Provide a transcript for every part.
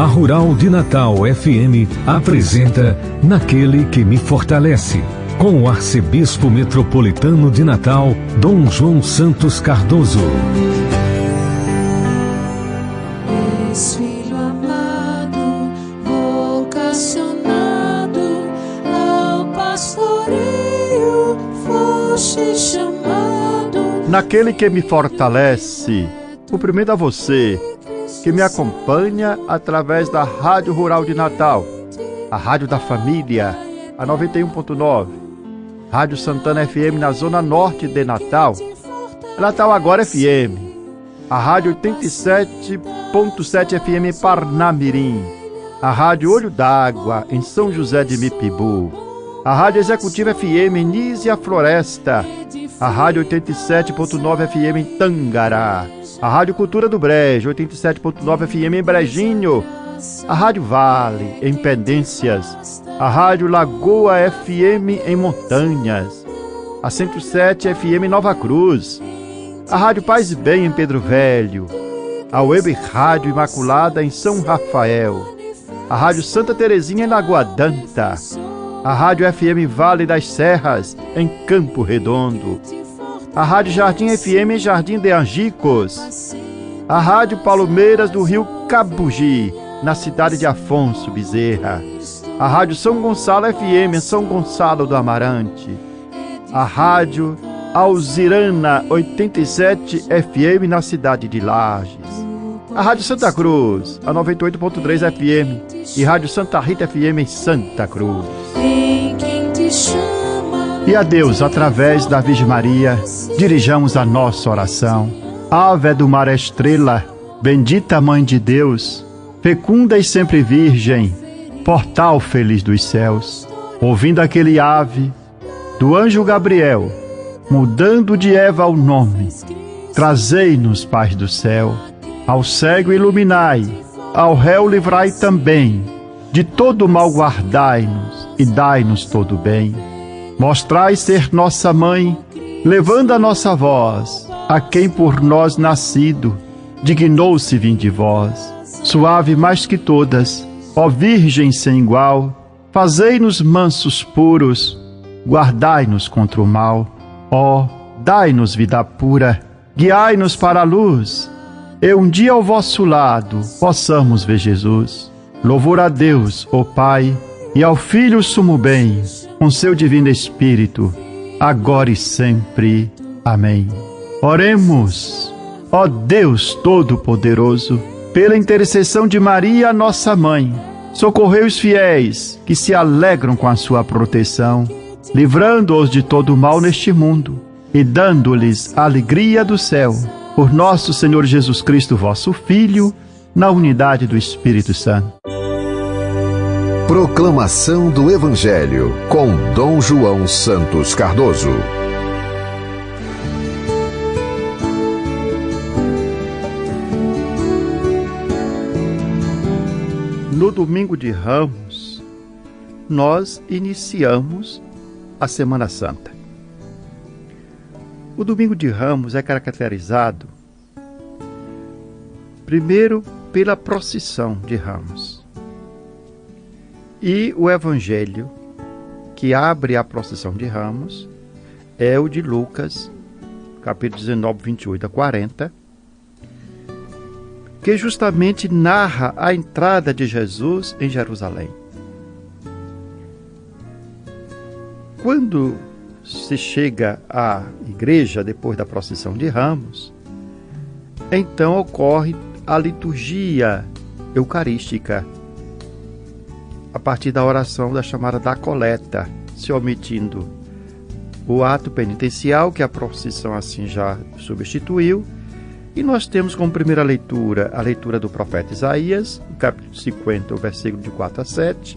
A Rural de Natal FM apresenta Naquele que me fortalece, com o arcebispo metropolitano de Natal, Dom João Santos Cardoso. Filho amado, vocacionado ao pastoreio, foste chamado. Naquele que me fortalece, cumprimento a você que me acompanha através da Rádio Rural de Natal, a Rádio da Família, a 91.9, Rádio Santana FM na Zona Norte de Natal, Natal Agora FM, a Rádio 87.7 FM em Parnamirim, a Rádio Olho d'Água em São José de Mipibu, a Rádio Executiva FM em Nízia Floresta, a Rádio 87.9 FM em Tangará, a Rádio Cultura do Brejo, 87.9 FM em Brejinho, a Rádio Vale, em Pendências, a Rádio Lagoa FM em Montanhas, a 107 FM em Nova Cruz, a Rádio Paz e Bem em Pedro Velho, a Web Rádio Imaculada em São Rafael, a Rádio Santa Terezinha em Lagoa Danta, a Rádio FM Vale das Serras em Campo Redondo, a Rádio Jardim FM em Jardim de Angicos, a Rádio Palmeiras do Rio Cabugi, na cidade de Afonso Bezerra, a Rádio São Gonçalo FM em São Gonçalo do Amarante, a Rádio Alzirana 87 FM na cidade de Lages, a Rádio Santa Cruz, a 98.3 FM e Rádio Santa Rita FM em Santa Cruz. E a Deus, através da Virgem Maria, dirijamos a nossa oração. Ave do mar estrela, bendita Mãe de Deus, fecunda e sempre virgem, portal feliz dos céus. Ouvindo aquele ave do anjo Gabriel, mudando de Eva o nome, trazei-nos paz do céu. Ao cego iluminai, ao réu livrai também, de todo mal guardai-nos e dai-nos todo bem. Mostrai ser nossa mãe, levando a nossa voz, a quem por nós nascido, dignou-se vir de vós. Suave mais que todas, ó Virgem sem igual, fazei-nos mansos puros, guardai-nos contra o mal. Ó, dai-nos vida pura, guiai-nos para a luz, e um dia ao vosso lado possamos ver Jesus. Louvor a Deus, ó Pai, e ao Filho sumo bem, com seu divino Espírito, agora e sempre. Amém. Oremos. Ó Deus Todo-Poderoso, pela intercessão de Maria, nossa Mãe, socorrei os fiéis que se alegram com a sua proteção, livrando-os de todo mal neste mundo e dando-lhes a alegria do céu. Por nosso Senhor Jesus Cristo, vosso Filho, na unidade do Espírito Santo. Proclamação do Evangelho com Dom João Santos Cardoso. No domingo de Ramos, nós iniciamos a Semana Santa. O domingo de Ramos é caracterizado, primeiro, pela procissão de Ramos. E o evangelho que abre a procissão de Ramos é o de Lucas, capítulo 19, 28 a 40, que justamente narra a entrada de Jesus em Jerusalém. Quando se chega à igreja depois da procissão de Ramos, então ocorre a liturgia eucarística, a partir da oração da chamada da coleta, se omitindo o ato penitencial, que a procissão assim já substituiu. E nós temos como primeira leitura a leitura do profeta Isaías, no capítulo 50, o versículo de 4 a 7.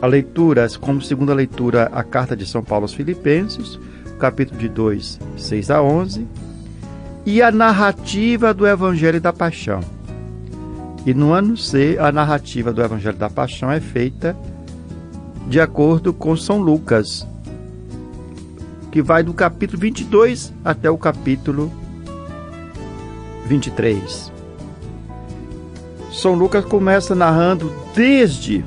A leitura, como segunda leitura, a carta de São Paulo aos Filipenses, capítulo de 2, 6 a 11. E a narrativa do Evangelho da Paixão. E no ano C, a narrativa do Evangelho da Paixão é feita de acordo com São Lucas, que vai do capítulo 22 até o capítulo 23. São Lucas começa narrando desde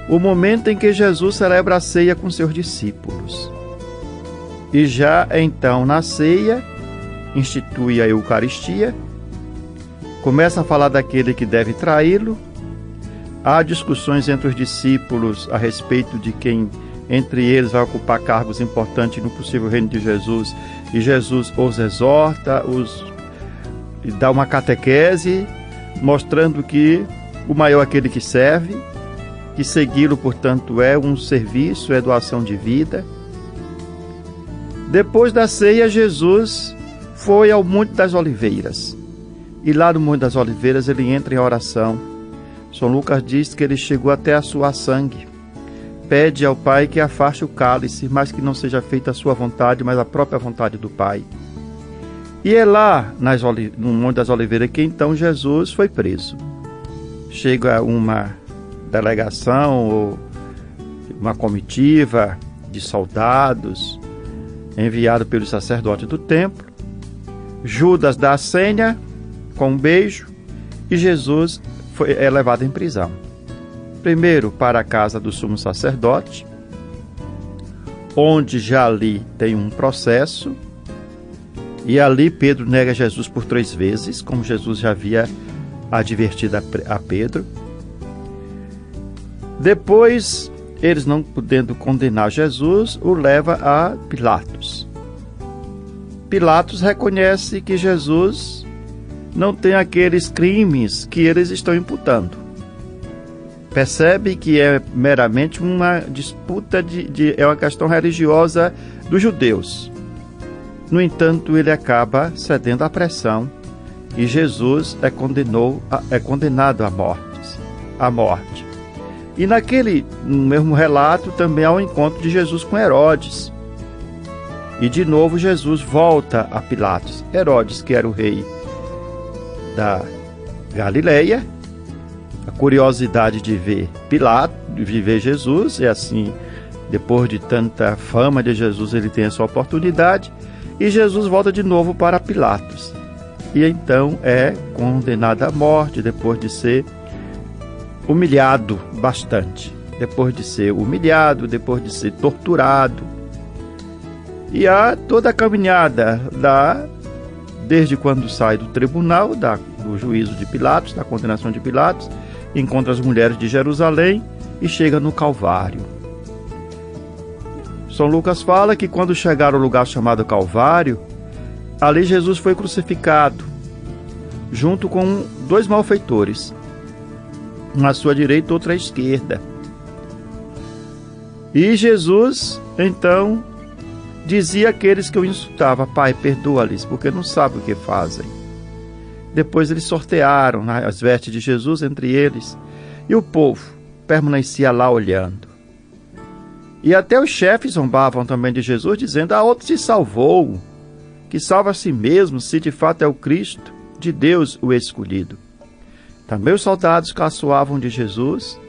o momento em que Jesus celebra a ceia com seus discípulos. E já então na ceia, institui a Eucaristia, começa a falar daquele que deve traí-lo. Há discussões entre os discípulos a respeito de quem entre eles vai ocupar cargos importantes no possível reino de Jesus, e Jesus os exorta, e dá uma catequese, mostrando que o maior é aquele que serve, que segui-lo, portanto, é um serviço, é doação de vida. Depois da ceia, Jesus foi ao Monte das Oliveiras, e lá no Monte das Oliveiras ele entra em oração. São Lucas diz que ele chegou até a suar sangue. Pede ao Pai que afaste o cálice, mas que não seja feita a sua vontade, mas a própria vontade do Pai. E é lá, no Monte das Oliveiras, que então Jesus foi preso. Chega uma delegação, ou uma comitiva de soldados, enviado pelo sacerdote do templo. Judas dá a senha com um beijo, e Jesus é levado em prisão. Primeiro para a casa do sumo sacerdote, onde já ali tem um processo, e ali Pedro nega Jesus por 3 vezes, como Jesus já havia advertido a Pedro. Depois, eles não podendo condenar Jesus, o leva a Pilatos. Pilatos reconhece que Jesus não tem aqueles crimes que eles estão imputando. Percebe que é meramente uma disputa, é uma questão religiosa dos judeus. No entanto, ele acaba cedendo à pressão e Jesus é condenado à morte. E no mesmo relato também há um encontro de Jesus com Herodes. E de novo Jesus volta a Pilatos. Herodes, que era o rei da Galileia, a curiosidade de ver Jesus, e assim, depois de tanta fama de Jesus, ele tem essa oportunidade, e Jesus volta de novo para Pilatos. E então é condenado à morte, depois de ser humilhado bastante, depois de ser torturado. E há toda a caminhada desde quando sai do tribunal, do juízo de Pilatos, da condenação de Pilatos, encontra as mulheres de Jerusalém e chega no Calvário. São Lucas fala que quando chegaram ao lugar chamado Calvário, ali Jesus foi crucificado, junto com 2 malfeitores, um à sua direita e outro à esquerda. E Jesus, então, dizia àqueles que o insultavam: Pai, perdoa-lhes, porque não sabem o que fazem. Depois eles sortearam as vestes de Jesus entre eles, e o povo permanecia lá olhando. E até os chefes zombavam também de Jesus, dizendo: a outro se salvou, que salva a si mesmo, se de fato é o Cristo de Deus, o escolhido. Também os soldados caçoavam de Jesus,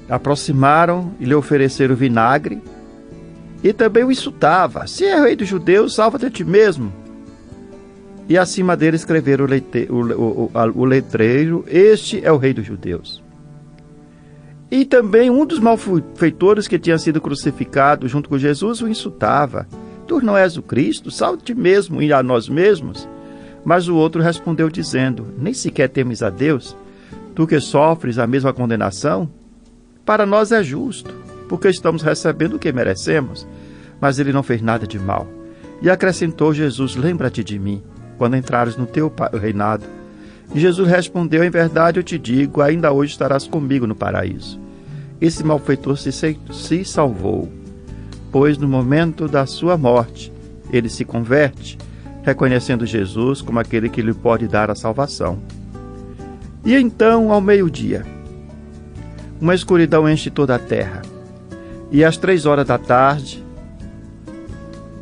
aproximaram e lhe ofereceram vinagre, e também o insultava: se é rei dos judeus, salva-te a ti mesmo. E acima dele escreveram o letreiro: este é o rei dos judeus. E também um dos malfeitores que tinha sido crucificado junto com Jesus o insultava: tu não és o Cristo, salva-te mesmo e a nós mesmos. Mas o outro respondeu dizendo: nem sequer temes a Deus, tu que sofres a mesma condenação? Para nós é justo, porque estamos recebendo o que merecemos. Mas ele não fez nada de mal. E acrescentou Jesus: lembra-te de mim, quando entrares no teu reinado. E Jesus respondeu: em verdade eu te digo, ainda hoje estarás comigo no paraíso. Esse malfeitor se salvou, pois no momento da sua morte ele se converte, reconhecendo Jesus como aquele que lhe pode dar a salvação. E então, ao meio-dia, uma escuridão enche toda a terra, e às 3 da tarde,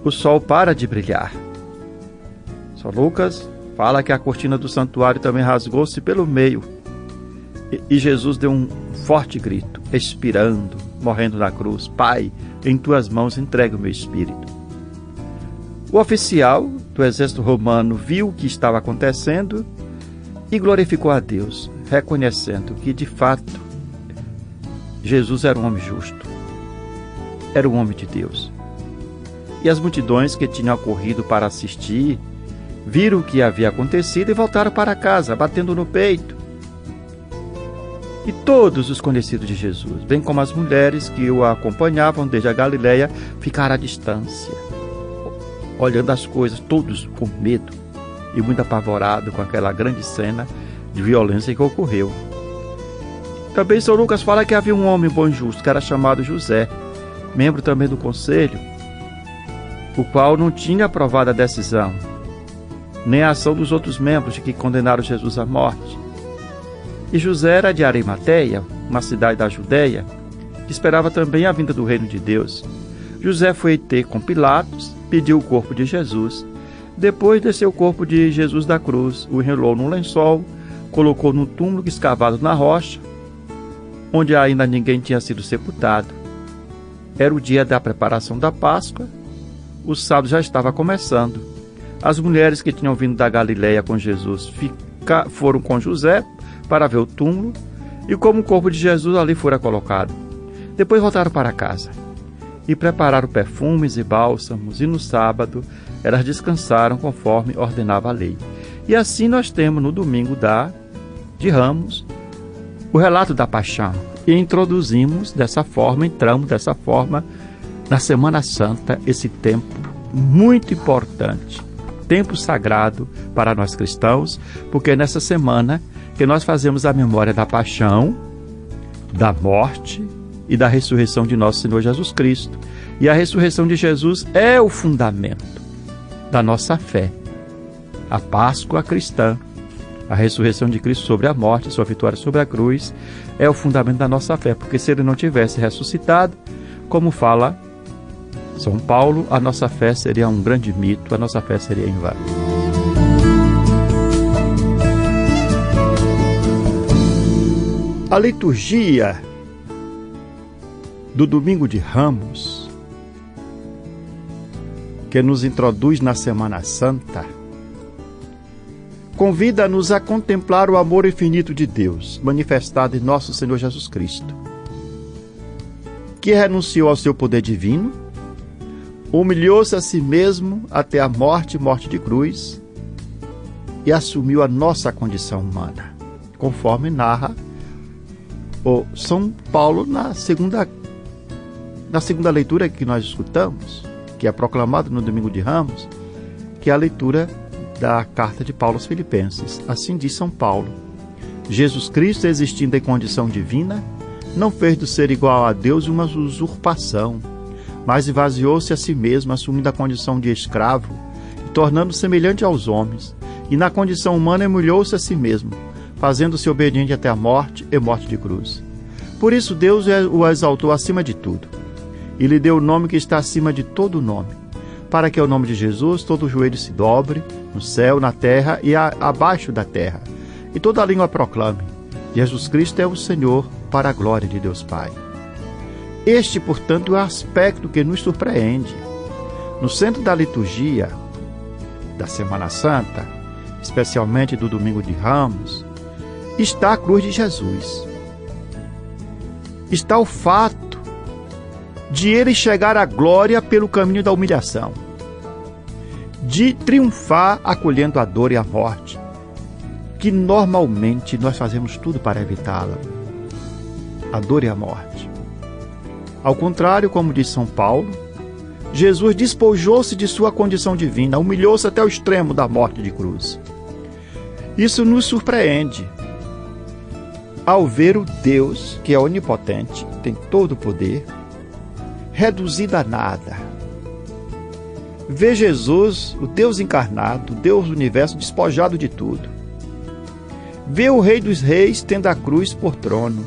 o sol para de brilhar. São Lucas fala que a cortina do santuário também rasgou-se pelo meio, e Jesus deu um forte grito, expirando, morrendo na cruz: Pai, em tuas mãos entrego o meu espírito. O oficial do exército romano viu o que estava acontecendo e glorificou a Deus, reconhecendo que, de fato, Jesus era um homem justo, era um homem de Deus. E as multidões que tinham acorrido para assistir viram o que havia acontecido e voltaram para casa, batendo no peito. E todos os conhecidos de Jesus, bem como as mulheres que o acompanhavam desde a Galileia, ficaram à distância, olhando as coisas, todos com medo e muito apavorados com aquela grande cena de violência que ocorreu. Também São Lucas fala que havia um homem bom e justo, que era chamado José, membro também do conselho, o qual não tinha aprovado a decisão, nem a ação dos outros membros que condenaram Jesus à morte. E José era de Arimateia, uma cidade da Judeia, que esperava também a vinda do reino de Deus. José foi ter com Pilatos, pediu o corpo de Jesus. Depois desceu o corpo de Jesus da cruz, o enrolou num lençol, colocou num túmulo escavado na rocha, onde ainda ninguém tinha sido sepultado. Era o dia da preparação da Páscoa, o sábado já estava começando. As mulheres que tinham vindo da Galileia com Jesus foram com José para ver o túmulo e como o corpo de Jesus ali fora colocado. Depois voltaram para casa e prepararam perfumes e bálsamos, e no sábado elas descansaram conforme ordenava a lei. E assim nós temos no domingo de Ramos o relato da paixão, e entramos dessa forma na Semana Santa, esse tempo muito importante, tempo sagrado para nós cristãos, porque é nessa semana que nós fazemos a memória da paixão, da morte e da ressurreição de nosso Senhor Jesus Cristo. E a ressurreição de Jesus é o fundamento da nossa fé. A Páscoa cristã, a ressurreição de Cristo sobre a morte, a sua vitória sobre a cruz, é o fundamento da nossa fé, porque se ele não tivesse ressuscitado, como fala São Paulo, a nossa fé seria um grande mito, a nossa fé seria em vão. A liturgia do Domingo de Ramos, que nos introduz na Semana Santa, convida-nos a contemplar o amor infinito de Deus, manifestado em nosso Senhor Jesus Cristo, que renunciou ao seu poder divino, humilhou-se a si mesmo até a morte de cruz, e assumiu a nossa condição humana, conforme narra o São Paulo na segunda leitura que nós escutamos, que é proclamada no Domingo de Ramos, que é a leitura da carta de Paulo aos Filipenses. Assim diz São Paulo: Jesus Cristo, existindo em condição divina, não fez do ser igual a Deus uma usurpação, mas esvaziou-se a si mesmo, assumindo a condição de escravo, e tornando-se semelhante aos homens, e na condição humana humilhou-se a si mesmo, fazendo-se obediente até a morte e morte de cruz. Por isso Deus o exaltou acima de tudo, e lhe deu o nome que está acima de todo nome, para que ao nome de Jesus todo joelho se dobre, no céu, na terra e abaixo da terra, e toda língua proclame: Jesus Cristo é o Senhor, para a glória de Deus Pai. Este, portanto, é o aspecto que nos surpreende. No centro da liturgia da Semana Santa, especialmente do Domingo de Ramos, está a cruz de Jesus. Está o fato de ele chegar à glória pelo caminho da humilhação, de triunfar acolhendo a dor e a morte, que normalmente nós fazemos tudo para evitá-la, a dor e a morte. Ao contrário, como diz São Paulo, Jesus despojou-se de sua condição divina, humilhou-se até o extremo da morte de cruz. Isso nos surpreende ao ver o Deus, que é onipotente, tem todo o poder, reduzido a nada. Ver Jesus, o Deus encarnado, o Deus do universo, despojado de tudo. Ver o Rei dos Reis tendo a cruz por trono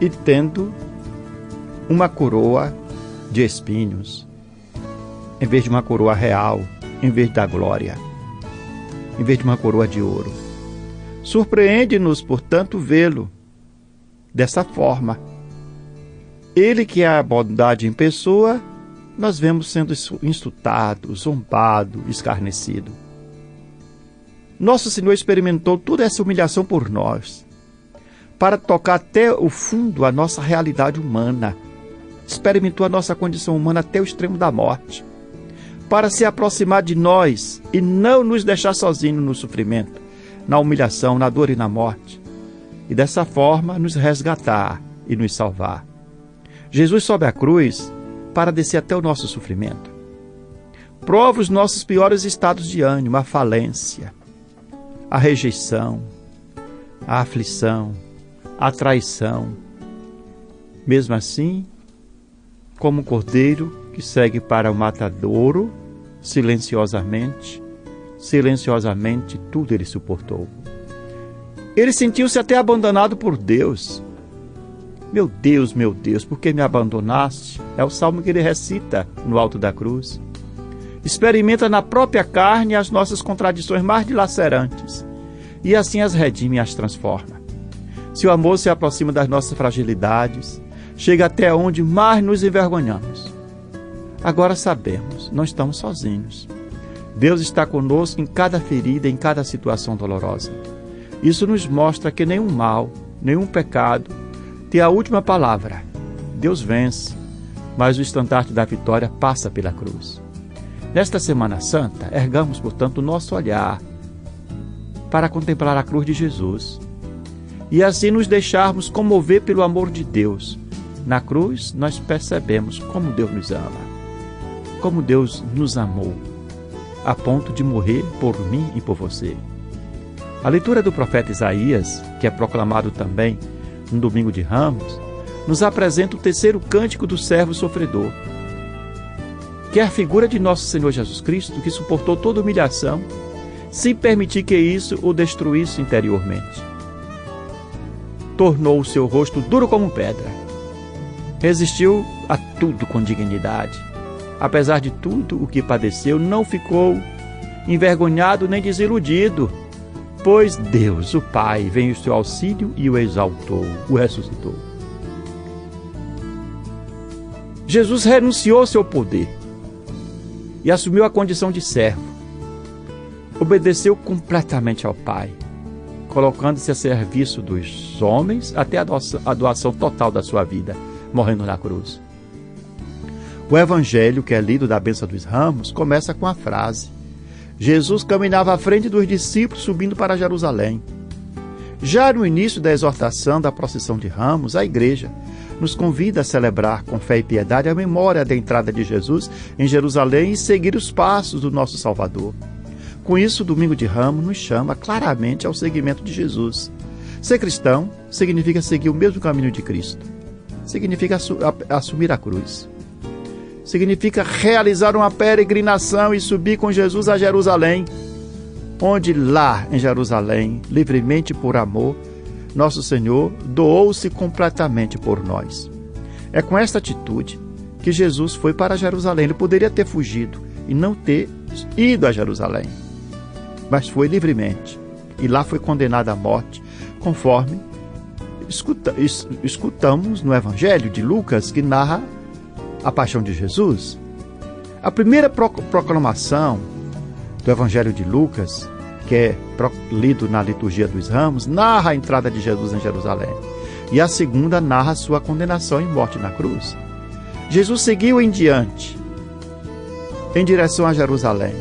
e tendo uma coroa de espinhos, em vez de uma coroa real, em vez da glória, em vez de uma coroa de ouro. Surpreende-nos, portanto, vê-lo dessa forma. Ele, que é a bondade em pessoa, nós vemos sendo insultado, zombado, escarnecido. Nosso Senhor experimentou toda essa humilhação por nós, para tocar até o fundo a nossa realidade humana. Experimentou a nossa condição humana até o extremo da morte, para se aproximar de nós e não nos deixar sozinhos no sofrimento, na humilhação, na dor e na morte, e dessa forma nos resgatar e nos salvar. Jesus sobe à cruz para descer até o nosso sofrimento. Prova os nossos piores estados de ânimo, a falência, a rejeição, a aflição, a traição. Mesmo assim, como um cordeiro que segue para o matadouro, silenciosamente tudo ele suportou. Ele sentiu-se até abandonado por Deus. Meu Deus, por que me abandonaste? É o salmo que ele recita no alto da cruz. Experimenta na própria carne as nossas contradições mais dilacerantes, e assim as redime e as transforma. Seu amor se aproxima das nossas fragilidades, chega até onde mais nos envergonhamos. Agora sabemos, não estamos sozinhos. Deus está conosco em cada ferida, em cada situação dolorosa. Isso nos mostra que nenhum mal, nenhum pecado tem a última palavra. Deus vence, mas o estandarte da vitória passa pela cruz. Nesta Semana Santa, ergamos, portanto, o nosso olhar para contemplar a cruz de Jesus e assim nos deixarmos comover pelo amor de Deus. Na cruz, nós percebemos como Deus nos ama, como Deus nos amou, a ponto de morrer por mim e por você. A leitura do profeta Isaías, que é proclamado também no Domingo de Ramos, nos apresenta o terceiro cântico do servo sofredor, que é a figura de nosso Senhor Jesus Cristo, que suportou toda humilhação, sem permitir que isso o destruísse interiormente. Tornou o seu rosto duro como pedra. Resistiu a tudo com dignidade. Apesar de tudo o que padeceu, não ficou envergonhado nem desiludido, pois Deus, o Pai, veio em seu auxílio e o exaltou, o ressuscitou. Jesus renunciou ao seu poder e assumiu a condição de servo. Obedeceu completamente ao Pai, colocando-se a serviço dos homens até a doação total da sua vida, morrendo na cruz. O Evangelho, que é lido da Bênção dos Ramos, começa com a frase: Jesus caminhava à frente dos discípulos subindo para Jerusalém. Já no início da exortação da procissão de Ramos, a Igreja nos convida a celebrar com fé e piedade a memória da entrada de Jesus em Jerusalém e seguir os passos do nosso Salvador. Com isso, o Domingo de Ramos nos chama claramente ao seguimento de Jesus. Ser cristão significa seguir o mesmo caminho de Cristo. Significa assumir a cruz. Significa realizar uma peregrinação e subir com Jesus a Jerusalém, onde lá em Jerusalém, livremente por amor, nosso Senhor doou-se completamente por nós. É com esta atitude que Jesus foi para Jerusalém. Ele poderia ter fugido e não ter ido a Jerusalém, mas foi livremente. E lá foi condenado à morte, conforme escutamos no Evangelho de Lucas, que narra a paixão de Jesus. A primeira proclamação do Evangelho de Lucas, que é lido na liturgia dos Ramos, narra a entrada de Jesus em Jerusalém. E a segunda narra a sua condenação e morte na cruz. Jesus seguiu em diante, em direção a Jerusalém.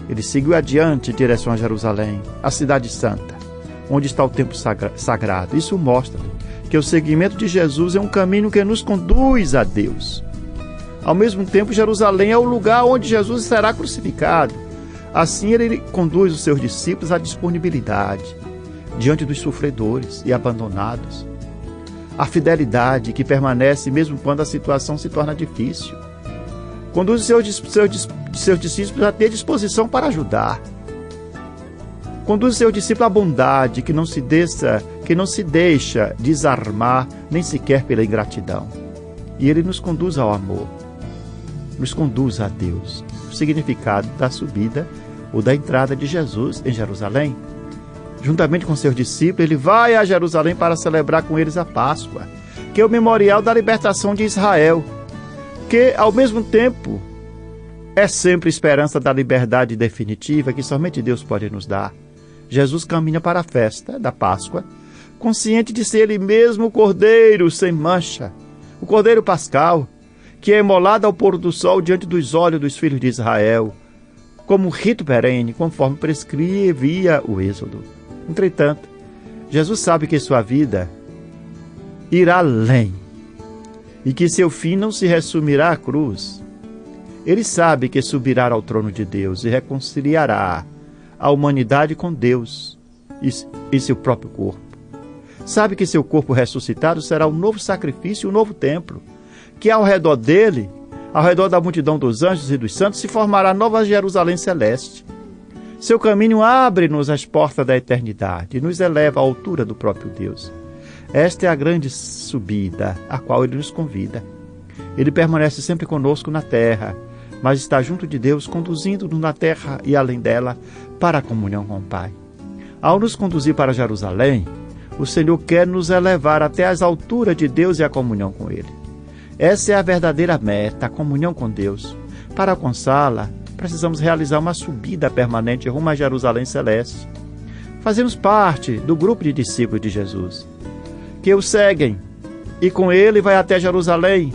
Ele seguiu adiante em direção a Jerusalém, a cidade santa, onde está o templo sagrado. Isso mostra que o seguimento de Jesus é um caminho que nos conduz a Deus. Ao mesmo tempo, Jerusalém é o lugar onde Jesus será crucificado. Assim, ele conduz os seus discípulos à disponibilidade diante dos sofredores e abandonados. A fidelidade que permanece mesmo quando a situação se torna difícil. Conduz os seus discípulos a ter disposição para ajudar. Conduz os seus discípulos à bondade que não se deixa desarmar nem sequer pela ingratidão. E ele nos conduz ao amor, nos conduz a Deus. O significado da subida ou da entrada de Jesus em Jerusalém. Juntamente com seus discípulos, ele vai a Jerusalém para celebrar com eles a Páscoa, que é o memorial da libertação de Israel, que ao mesmo tempo é sempre esperança da liberdade definitiva que somente Deus pode nos dar. Jesus caminha para a festa da Páscoa, consciente de ser Ele mesmo o Cordeiro sem mancha, o Cordeiro Pascal, que é imolado ao pôr do sol diante dos olhos dos filhos de Israel, como um rito perene, conforme prescrevia o Êxodo. Entretanto, Jesus sabe que sua vida irá além e que seu fim não se resumirá à cruz. Ele sabe que subirá ao trono de Deus e reconciliará a humanidade com Deus e seu próprio corpo. Sabe que seu corpo ressuscitado será um novo sacrifício e um novo templo, que ao redor dele, ao redor da multidão dos anjos e dos santos, se formará a nova Jerusalém celeste. Seu caminho abre-nos as portas da eternidade e nos eleva à altura do próprio Deus. Esta é a grande subida a qual Ele nos convida. Ele permanece sempre conosco na terra, mas está junto de Deus, conduzindo-nos na terra e além dela para a comunhão com o Pai. Ao nos conduzir para Jerusalém, o Senhor quer nos elevar até as alturas de Deus e a comunhão com Ele. Essa é a verdadeira meta, a comunhão com Deus. Para alcançá-la, precisamos realizar uma subida permanente rumo a Jerusalém celeste. Fazemos parte do grupo de discípulos de Jesus, que o seguem, e com ele vai até Jerusalém,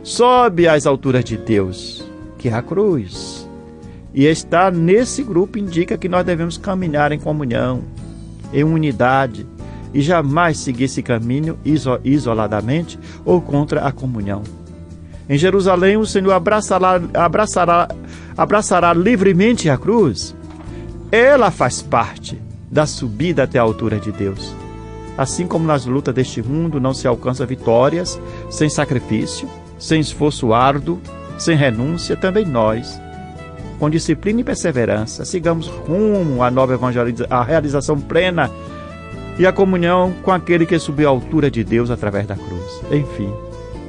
sobe às alturas de Deus, que é a cruz. E estar nesse grupo indica que nós devemos caminhar em comunhão, em unidade, e jamais seguir esse caminho isoladamente ou contra a comunhão. Em Jerusalém, o Senhor abraçará livremente a cruz. Ela faz parte da subida até a altura de Deus. Assim como nas lutas deste mundo não se alcança vitórias sem sacrifício, sem esforço árduo, sem renúncia, também nós, com disciplina e perseverança, sigamos rumo à nova a realização plena e a comunhão com aquele que subiu à altura de Deus através da cruz. Enfim,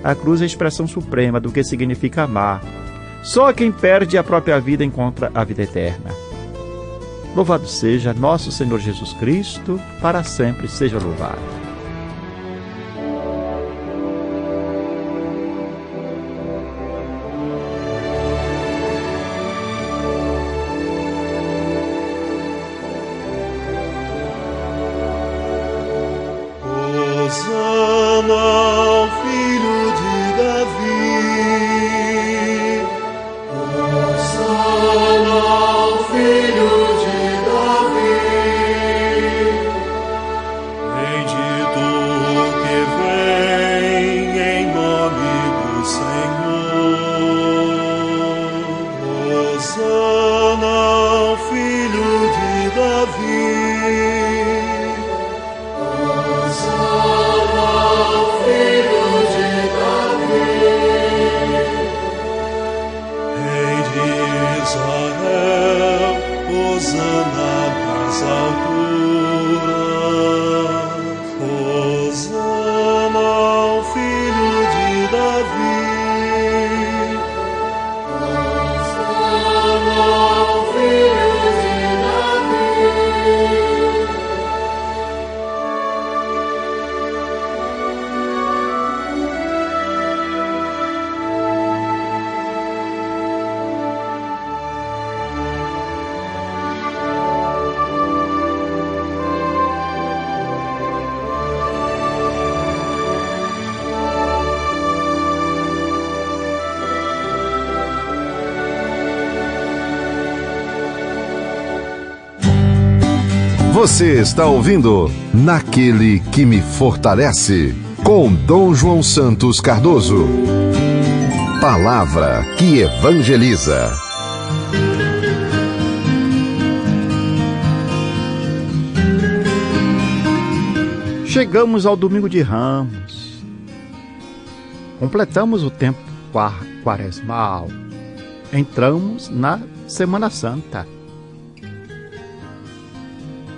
a cruz é a expressão suprema do que significa amar. Só quem perde a própria vida encontra a vida eterna. Louvado seja nosso Senhor Jesus Cristo, para sempre seja louvado. Hosana ao filho de Davi, Hosana ao filho de Davi, bendito que vem em nome do Senhor. Hosana ao filho de Davi. Israel, Hosana nas alturas, Hosana ao filho de Davi, Hosana ao filho de Davi. Você está ouvindo Naquele que me fortalece, com Dom João Santos Cardoso. Palavra que evangeliza. Chegamos ao Domingo de Ramos. Completamos o tempo quaresmal. Entramos na Semana Santa.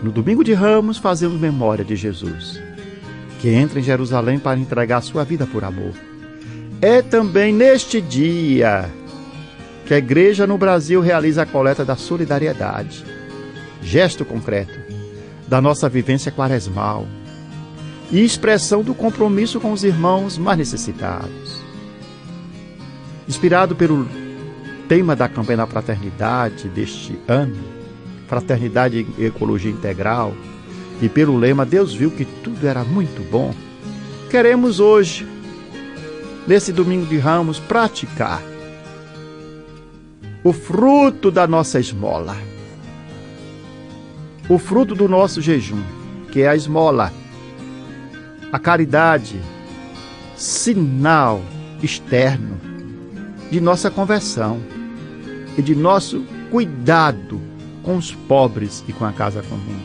No Domingo de Ramos fazemos memória de Jesus, que entra em Jerusalém para entregar sua vida por amor. É também neste dia que a Igreja no Brasil realiza a coleta da solidariedade, gesto concreto da nossa vivência quaresmal e expressão do compromisso com os irmãos mais necessitados. Inspirado pelo tema da campanha da fraternidade deste ano, Fraternidade e Ecologia Integral, e pelo lema Deus viu que tudo era muito bom, queremos hoje, nesse domingo de Ramos, praticar o fruto da nossa esmola, o fruto do nosso jejum, que é a esmola, a caridade, sinal externo de nossa conversão e de nosso cuidado com os pobres e com a casa comum.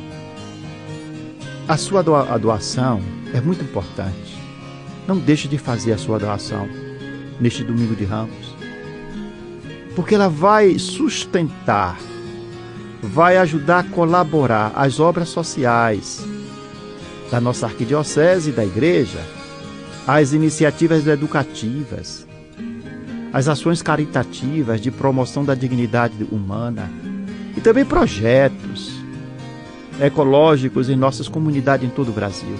A sua doação é muito importante. Não deixe de fazer a sua doação neste domingo de Ramos, porque ela vai sustentar, vai ajudar a colaborar as obras sociais da nossa arquidiocese e da igreja, as iniciativas educativas, as ações caritativas de promoção da dignidade humana e também projetos ecológicos em nossas comunidades em todo o Brasil.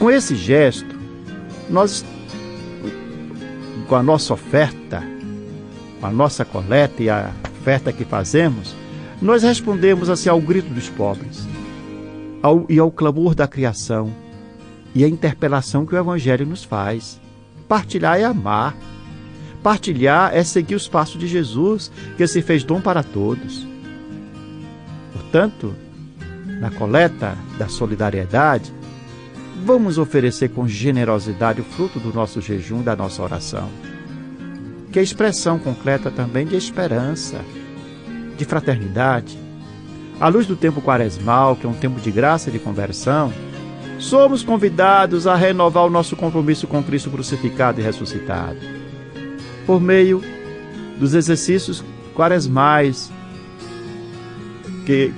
Com esse gesto, nós, com a nossa oferta, com a nossa coleta e a oferta que fazemos, nós respondemos assim ao grito dos pobres e ao clamor da criação e à interpelação que o Evangelho nos faz. Partilhar é amar. Partilhar é seguir os passos de Jesus, que se fez dom para todos. Portanto, na coleta da solidariedade, vamos oferecer com generosidade o fruto do nosso jejum, da nossa oração, que é a expressão concreta também de esperança, de fraternidade. À luz do tempo quaresmal, que é um tempo de graça e de conversão, somos convidados a renovar o nosso compromisso com Cristo crucificado e ressuscitado, por meio dos exercícios quaresmais,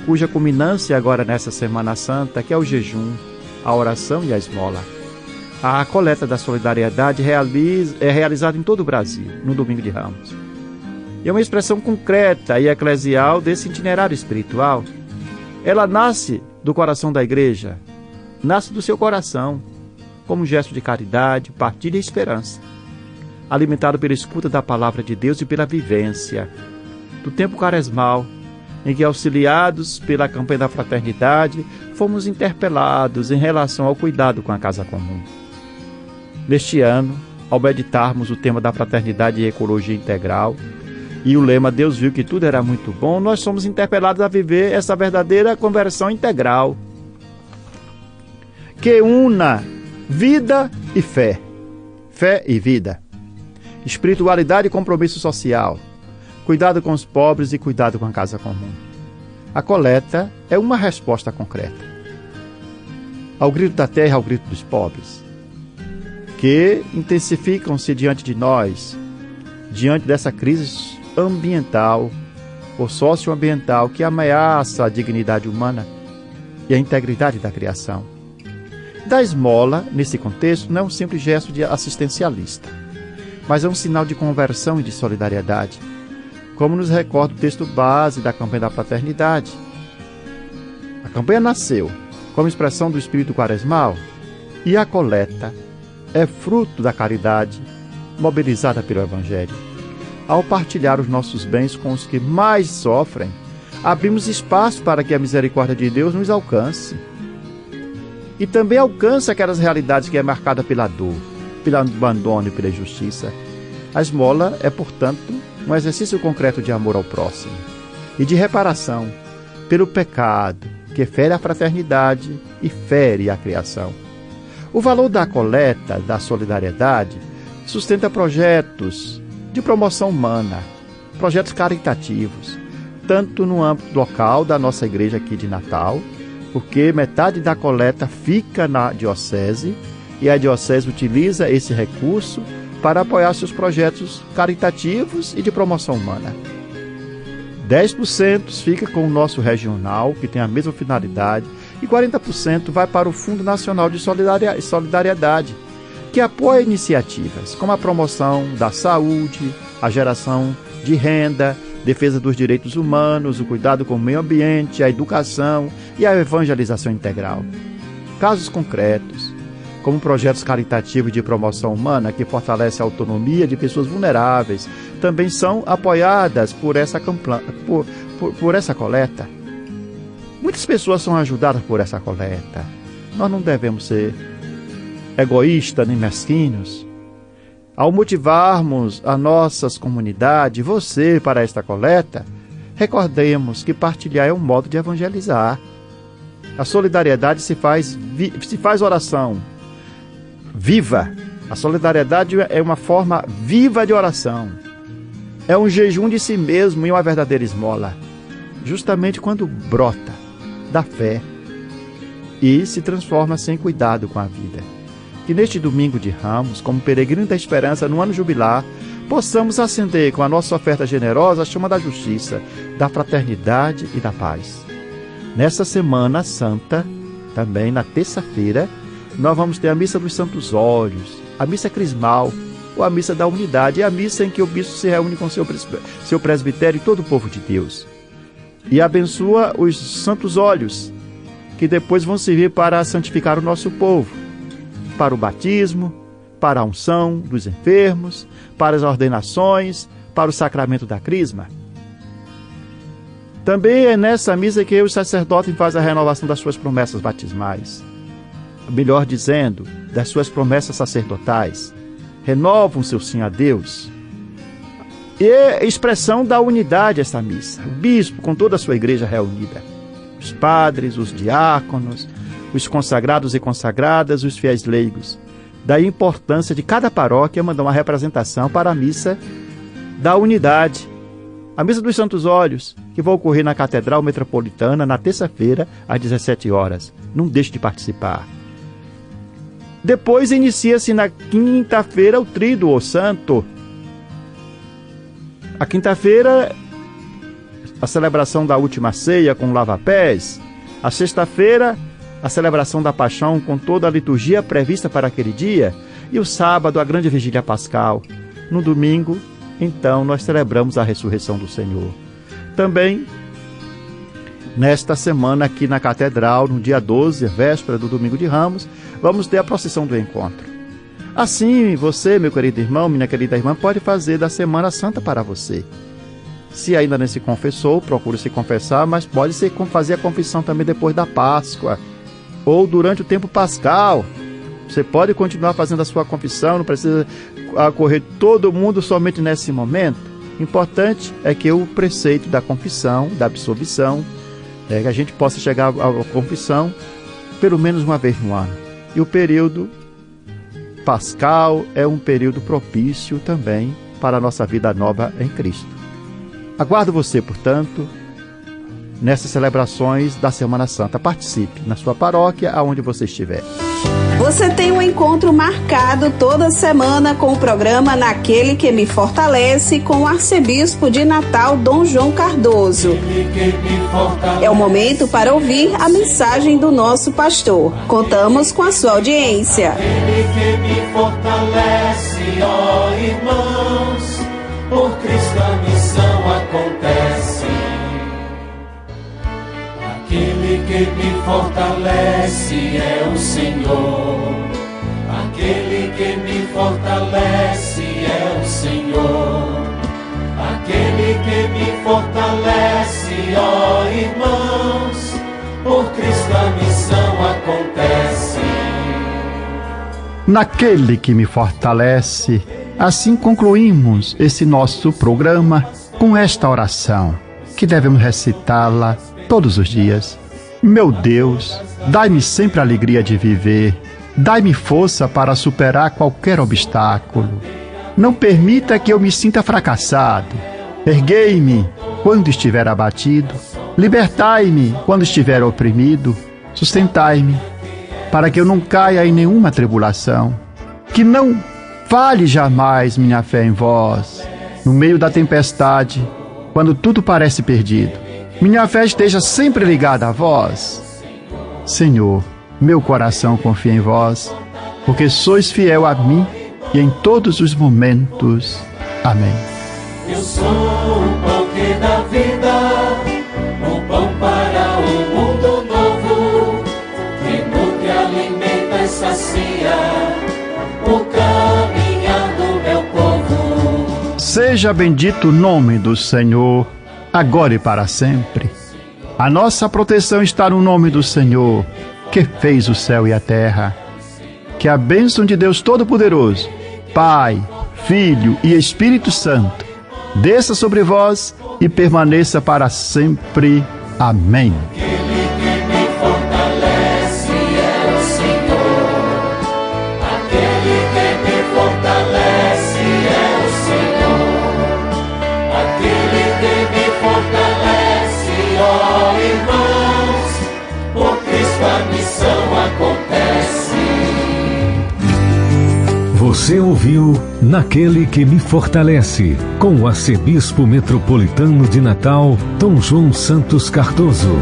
cuja culminância agora nessa Semana Santa, que é o jejum, a oração e a esmola. A coleta da solidariedade é realizada em todo o Brasil, no Domingo de Ramos. E é uma expressão concreta e eclesial desse itinerário espiritual. Ela nasce do coração da igreja, nasce do seu coração, como um gesto de caridade, partilha e esperança, alimentado pela escuta da palavra de Deus e pela vivência do tempo quaresmal, em que, auxiliados pela campanha da fraternidade, fomos interpelados em relação ao cuidado com a casa comum. Neste ano, ao meditarmos o tema da fraternidade e ecologia integral e o lema Deus viu que tudo era muito bom, nós somos interpelados a viver essa verdadeira conversão integral, que una vida e fé, fé e vida, espiritualidade e compromisso social, cuidado com os pobres e cuidado com a casa comum. A coleta é uma resposta concreta ao grito da terra, ao grito dos pobres, que intensificam-se diante de nós, diante dessa crise ambiental ou socioambiental que ameaça a dignidade humana e a integridade da criação. Dar esmola, nesse contexto, não é um simples gesto de assistencialista, mas é um sinal de conversão e de solidariedade, como nos recorda o texto base da campanha da fraternidade. A campanha nasceu como expressão do espírito quaresmal e a coleta é fruto da caridade mobilizada pelo Evangelho. Ao partilhar os nossos bens com os que mais sofrem, abrimos espaço para que a misericórdia de Deus nos alcance. E também alcance aquelas realidades que é marcada pela dor, pelo abandono e pela injustiça. A esmola é, portanto, um exercício concreto de amor ao próximo e de reparação pelo pecado que fere a fraternidade e fere a criação. O valor da coleta, da solidariedade, sustenta projetos de promoção humana, projetos caritativos, tanto no âmbito local da nossa igreja aqui de Natal, porque metade da coleta fica na diocese e a diocese utiliza esse recurso para apoiar seus projetos caritativos e de promoção humana. 10% fica com o nosso regional, que tem a mesma finalidade, e 40% vai para o Fundo Nacional de Solidariedade, que apoia iniciativas como a promoção da saúde, a geração de renda, defesa dos direitos humanos, o cuidado com o meio ambiente, a educação e a evangelização integral. Casos concretos, como projetos caritativos de promoção humana que fortalecem a autonomia de pessoas vulneráveis, também são apoiadas por essa coleta. Muitas pessoas são ajudadas por essa coleta. Nós não devemos ser egoístas nem mesquinhos. Ao motivarmos as nossas comunidades, você, para esta coleta, recordemos que partilhar é um modo de evangelizar. A solidariedade se faz oração viva. A solidariedade é uma forma viva de oração. É um jejum de si mesmo e uma verdadeira esmola. Justamente quando brota da fé e se transforma sem cuidado com a vida. Que neste domingo de Ramos, como peregrino da esperança no ano jubilar, possamos acender com a nossa oferta generosa a chama da justiça, da fraternidade e da paz. Nesta Semana Santa, também na terça-feira, nós vamos ter a Missa dos Santos Óleos, a Missa Crismal, ou a Missa da Unidade, a missa em que o bispo se reúne com seu presbitério e todo o povo de Deus. E abençoa os santos óleos, que depois vão servir para santificar o nosso povo, para o batismo, para a unção dos enfermos, para as ordenações, para o sacramento da crisma. Também é nessa missa que o sacerdote faz a renovação das suas promessas batismais. Melhor dizendo, das suas promessas sacerdotais. Renovam seu sim a Deus. E é expressão da unidade essa missa. O bispo com toda a sua igreja reunida. Os padres, os diáconos, os consagrados e consagradas, os fiéis leigos. Daí a importância de cada paróquia mandar uma representação para a missa da unidade. A Missa dos Santos Óleos, que vai ocorrer na Catedral Metropolitana na terça-feira, às 17 horas. Não deixe de participar. Depois inicia-se na quinta-feira o Tríduo Santo. A quinta-feira, a celebração da última ceia com lava-pés. A sexta-feira, a celebração da Paixão com toda a liturgia prevista para aquele dia. E o sábado, a grande vigília pascal. No domingo, então, nós celebramos a ressurreição do Senhor. Também, nesta semana aqui na Catedral, no dia 12, véspera do Domingo de Ramos, vamos ter a procissão do encontro. Assim, você, meu querido irmão, minha querida irmã, pode fazer da Semana Santa para você. Se ainda não se confessou, procure se confessar, mas pode fazer a confissão também depois da Páscoa ou durante o tempo pascal. Você pode continuar fazendo a sua confissão, não precisa ocorrer todo mundo somente nesse momento. Importante é que o preceito da confissão, da absolvição, que a gente possa chegar à confissão pelo menos uma vez no ano. E o período pascal é um período propício também para a nossa vida nova em Cristo. Aguardo você, portanto, nessas celebrações da Semana Santa. Participe na sua paróquia, aonde você estiver. Você tem um encontro marcado toda semana com o programa Naquele que me Fortalece, com o arcebispo de Natal, Dom João Cardoso. É o momento para ouvir a mensagem do nosso pastor. Contamos com a sua audiência. Aquele que me fortalece, ó irmãos, por Cristo a missão acontece. Aquele que me fortalece é o Senhor. Aquele que me fortalece é o Senhor. Aquele que me fortalece, ó irmãos, por Cristo a missão acontece. Naquele que me fortalece, assim concluímos esse nosso programa com esta oração, que devemos recitá-la todos os dias. Meu Deus, dai-me sempre a alegria de viver, dai-me força para superar qualquer obstáculo. Não permita que eu me sinta fracassado. Erguei-me quando estiver abatido, libertai-me quando estiver oprimido, sustentai-me para que eu não caia em nenhuma tribulação. Que não falhe jamais minha fé em vós, no meio da tempestade, quando tudo parece perdido. Minha fé esteja sempre ligada a vós. Senhor, meu coração confia em vós, porque sois fiel a mim e em todos os momentos. Amém. Eu sou o pão que dá vida, o pão para um mundo novo, que nutre, alimenta e sacia. Seja bendito o nome do Senhor, agora e para sempre. A nossa proteção está no nome do Senhor, que fez o céu e a terra. Que a bênção de Deus Todo-Poderoso, Pai, Filho e Espírito Santo, desça sobre vós e permaneça para sempre. Amém. Você ouviu Naquele que me fortalece, com o arcebispo metropolitano de Natal, Dom João Santos Cardoso.